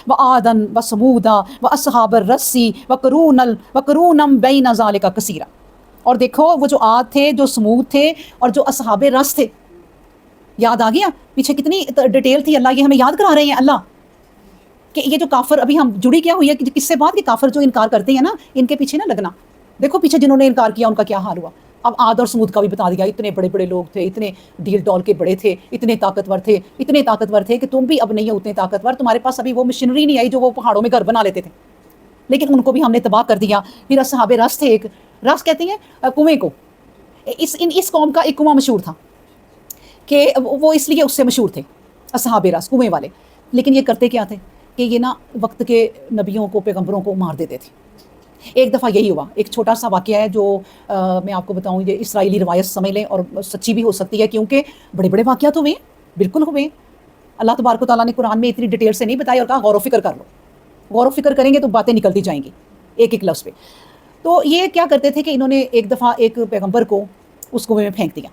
وعادا وثمودا واصحاب الرس وقرونم بین ذلک کثیرا. اور دیکھو وہ جو عاد تھے، جو سمود تھے، اور جو اصحاب رس تھے. یاد آ گیا پیچھے کتنی ڈیٹیل تھی، اللہ یہ ہمیں یاد کرا رہے ہیں اللہ کہ یہ جو کافر ابھی ہم جڑی کیا ہوئی ہے کہ کس سے بات کہ کافر جو انکار کرتے ہیں نا ان کے پیچھے نہ لگنا. دیکھو پیچھے جنہوں نے انکار کیا ان کا کیا حال ہوا. اب عاد اور سمود کا بھی بتا دیا، اتنے بڑے بڑے لوگ تھے، اتنے ڈیل ڈول کے بڑے تھے، اتنے طاقتور تھے کہ تم بھی اب نہیں ہو اتنے طاقتور، تمہارے پاس ابھی وہ مشینری نہیں آئی جو وہ پہاڑوں میں گھر بنا لیتے تھے، لیکن ان کو بھی ہم نے تباہ کر دیا. پھر اصحاب رس تھے، ایک رس کہتی ہیں کنویں کو. اس قوم کا ایک کنواں مشہور تھا کہ وہ اس لیے اس سے مشہور تھے اصحاب رس، کنویں والے. لیکن یہ کرتے کیا تھے کہ یہ نا وقت کے نبیوں کو، پیغمبروں کو مار دیتے تھے. ایک دفعہ یہی ہوا، ایک چھوٹا سا واقعہ ہے جو میں آپ کو بتاؤں، یہ اسرائیلی روایت سمجھ لیں اور سچی بھی ہو سکتی ہے کیونکہ بڑے بڑے واقعات ہوئے ہیں، بالکل ہوئے ہیں. اللہ تبارک و تعالیٰ نے قرآن میں اتنی ڈیٹیل سے نہیں بتایا اور کہا غور و فکر کر لو. غور و فکر کریں گے تو باتیں نکلتی جائیں گی ایک ایک لفظ پہ. تو یہ کیا کرتے تھے کہ انہوں نے ایک دفعہ ایک پیغمبر کو اس کنویں میں پھینک دیا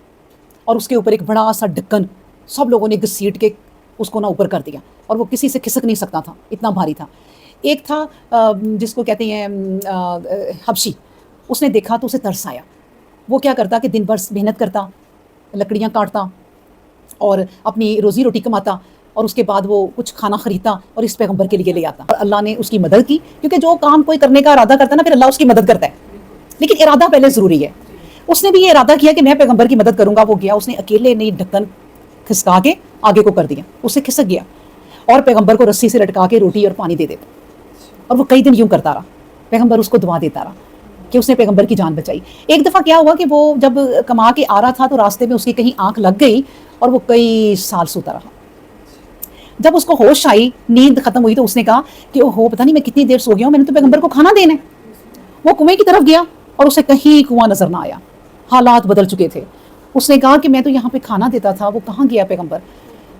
اور اس کے اوپر ایک بڑا سا ڈھکن سب لوگوں نے گھسیٹ کے اس کو نہ اوپر کر دیا اور وہ کسی سے کھسک نہیں سکتا تھا، اتنا بھاری تھا. ایک تھا جس کو کہتے ہیں حبشی، اس نے دیکھا تو اسے ترس آیا. وہ کیا کرتا کہ دن بھر محنت کرتا، لکڑیاں کاٹتا اور اپنی روزی روٹی کماتا اور اس کے بعد وہ کچھ کھانا خریدتا اور اس پیغمبر کے لیے لے آتا. اور اللہ نے اس کی مدد کی کیونکہ جو کام کوئی کرنے کا ارادہ کرتا ہے نا پھر اللہ اس کی مدد کرتا ہے، لیکن ارادہ پہلے ضروری ہے. اس نے بھی یہ ارادہ کیا کہ میں پیغمبر کی مدد کروں گا. وہ گیا، اس نے اکیلے نہیں ڈھکن کھسکا کے آگے کو کر دیا، اس سے کھسک گیا اور پیغمبر کو رسی سے لٹکا کے روٹی اور پانی دے دیتا. اور وہ کئی دن یوں کرتا رہا، پیغمبر اس کو دعا دیتا رہا کہ اس نے پیغمبر کی جان بچائی. ایک دفعہ کیا ہوا کہ وہ جب کما کے آ رہا تھا تو راستے میں اس کی کہیں آنکھ لگ گئی اور وہ کئی سال سوتا رہا. جب اس کو ہوش آئی، نیند ختم ہوئی، تو اس نے کہا کہ اوہو پتہ نہیں میں کتنی دیر سو گیا ہوں، میں نے تو پیغمبر کو کھانا دینا ہے. وہ کنویں کی طرف گیا اور اسے کہیں کنواں نظر نہ آیا، حالات بدل چکے تھے. اس نے کہا کہ میں تو یہاں پہ کھانا دیتا تھا، وہ کہاں گیا پیغمبر.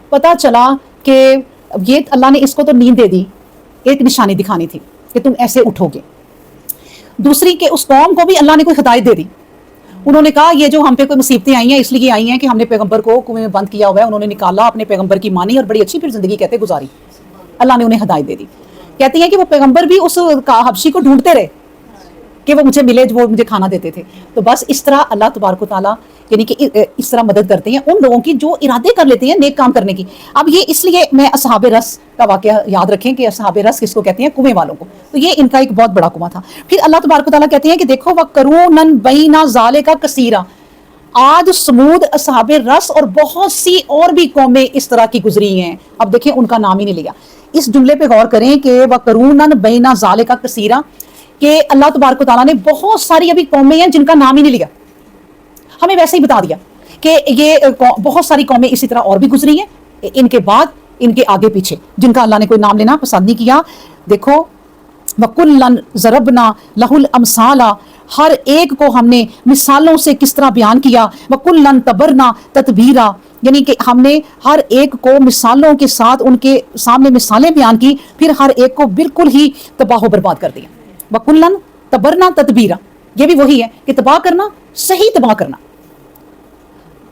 پتہ چلا کہ یہ اللہ نے اس کو تو نیند دے دی، ایک نشانی دکھانی تھی کہ تم ایسے اٹھو گے. دوسری کہ اس قوم کو بھی اللہ نے کوئی ہدایت دے دی. انہوں نے کہا یہ جو ہم پہ کوئی مصیبتیں آئی ہیں اس لیے آئی ہیں کہ ہم نے پیغمبر کو کنویں میں بند کیا ہوا ہے. انہوں نے نکالا، اپنے پیغمبر کی مانی اور بڑی اچھی پھر زندگی کہتے گزاری. اللہ نے انہیں ہدایت دے دی. کہتی ہیں کہ وہ پیغمبر بھی اس حبشی کو ڈھونڈتے رہے کہ وہ مجھے ملے، وہ مجھے کھانا دیتے تھے. تو بس اس طرح اللہ تبارک و تعالیٰ یعنی کہ اس طرح مدد کرتے ہیں ان لوگوں کی جو ارادے کر لیتے ہیں نیک کام کرنے کی. اب یہ اس لیے میں اصحاب رس کا واقعہ یاد رکھیں کہ اصحاب رس کس کو کہتے ہیں؟ کنویں والوں کو. تو یہ ان کا ایک بہت بڑا کنواں تھا. پھر اللہ تبارک و تعالیٰ کہتے ہیں کہ دیکھو وَقَرُونًا بَيْنَ ذَلِكَ كَثِيرًا، عاد، سمود، اصحاب رس اور بہت سی اور بھی قومیں اس طرح کی گزری ہیں. اب دیکھیں ان کا نام ہی نہیں لیا. اس جملے پہ غور کریں کہ وَقَرُونًا بَيْنَ ذَلِكَ كَثِيرًا کہ اللہ تبارک و تعالیٰ نے بہت ساری ابھی قومیں ہیں جن کا نام ہی نہیں لیا، ہمیں ویسے ہی بتا دیا کہ یہ بہت ساری قومیں اسی طرح اور بھی گزری ہیں ان کے بعد، ان کے آگے پیچھے، جن کا اللہ نے کوئی نام لینا پسند نہیں کیا. دیکھو وَكُلًّا ضَرَبْنَا لَهُ الْأَمْثَالَ، ہر ایک کو ہم نے مثالوں سے کس طرح بیان کیا. وَكُلًّا تَبَرْنَا تَتْبِيرًا، یعنی کہ ہم نے ہر ایک کو مثالوں کے ساتھ ان کے سامنے مثالیں بیان کی، پھر ہر ایک کو بالکل ہی تباہ و برباد کر دیا. وَكُلًّا تَبَرْنَا تَتْبِيرًا، یہ بھی وہی ہے کہ تباہ کرنا، صحیح تباہ کرنا.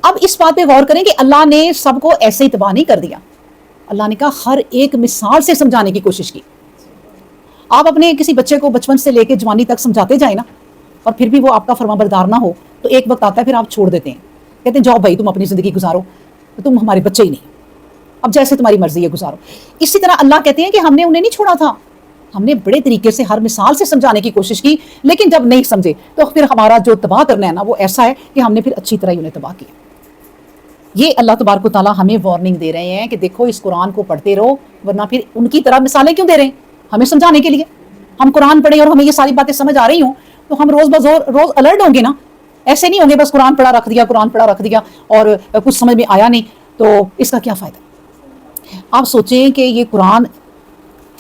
اب اس بات پہ غور کریں کہ اللہ نے سب کو ایسے ہی تباہ نہیں کر دیا. اللہ نے کہا ہر ایک مثال سے سمجھانے کی کوشش کی. آپ اپنے کسی بچے کو بچپن سے لے کے جوانی تک سمجھاتے جائیں نا اور پھر بھی وہ آپ کا فرمانبردار نہ ہو تو ایک وقت آتا ہے پھر آپ چھوڑ دیتے ہیں، کہتے ہیں جاؤ بھائی تم اپنی زندگی گزارو، تم ہمارے بچے ہی نہیں، اب جیسے تمہاری مرضی ہے گزارو. اسی طرح اللہ کہتے ہیں کہ ہم نے انہیں نہیں چھوڑا تھا، ہم نے بڑے طریقے سے ہر مثال سے سمجھانے کی کوشش کی، لیکن جب نہیں سمجھے تو پھر ہمارا جو تباہ کرنا ہے نا وہ ایسا ہے کہ ہم نے پھر اچھی طرح ہی انہیں تباہ کیا. یہ اللہ تبارک و تعالیٰ ہمیں وارننگ دے رہے ہیں کہ دیکھو اس قرآن کو پڑھتے رہو، ورنہ پھر ان کی طرح مثالیں کیوں دے رہے ہیں؟ ہمیں سمجھانے کے لیے. ہم قرآن پڑھیں اور ہمیں یہ ساری باتیں سمجھ آ رہی ہوں تو ہم روز روز الرٹ ہوں گے نا. ایسے نہیں ہوں گے بس قرآن پڑھا رکھ دیا، قرآن پڑھا رکھ دیا اور کچھ سمجھ میں آیا نہیں تو اس کا کیا فائدہ. آپ سوچیں کہ یہ قرآن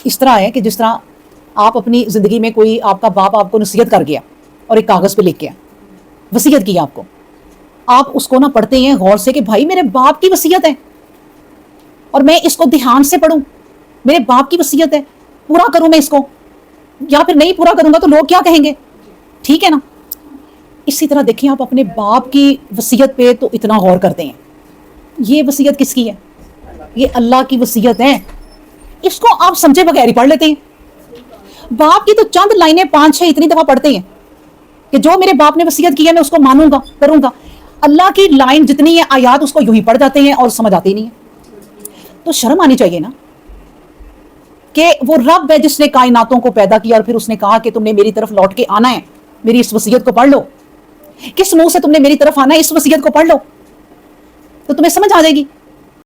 اس طرح ہے کہ جس طرح آپ اپنی زندگی میں کوئی آپ کا باپ آپ کو نصیحت کر گیا اور ایک کاغذ پہ لکھ گیا، وصیت کی آپ کو، آپ اس کو نہ پڑھتے ہیں غور سے کہ بھائی میرے باپ کی وصیت ہے اور میں اس کو دھیان سے پڑھوں، میرے باپ کی وصیت ہے، پورا کروں میں اس کو، یا پھر نہیں پورا کروں گا تو لوگ کیا کہیں گے. ٹھیک ہے نا. اسی طرح دیکھیں آپ اپنے باپ کی وصیت پہ تو اتنا غور کرتے ہیں. یہ وصیت کس کی ہے؟ یہ اللہ کی وصیت ہے. اس کو آپ سمجھے بغیر ہی پڑھ لیتے ہیں. باپ کی تو چند لائنیں 5-6 اتنی دفعہ پڑھتے ہیں کہ جو میرے باپ نے وصیت کی ہے میں اس کو مانوں گا, کروں گا. اللہ کی لائن جتنی ہے آیات اس کو یوں ہی پڑھ جاتے ہیں اور سمجھ آتے نہیں ہیں. تو شرم آنی چاہیے نا کہ وہ رب ہے جس نے کائناتوں کو پیدا کیا اور پھر اس نے کہا کہ تم نے میری طرف لوٹ کے آنا ہے, میری اس وصیت کو پڑھ لو. کس منہ سے تم نے میری طرف آنا ہے, اس وصیت کو پڑھ لو تو تمہیں سمجھ آ جائے گی.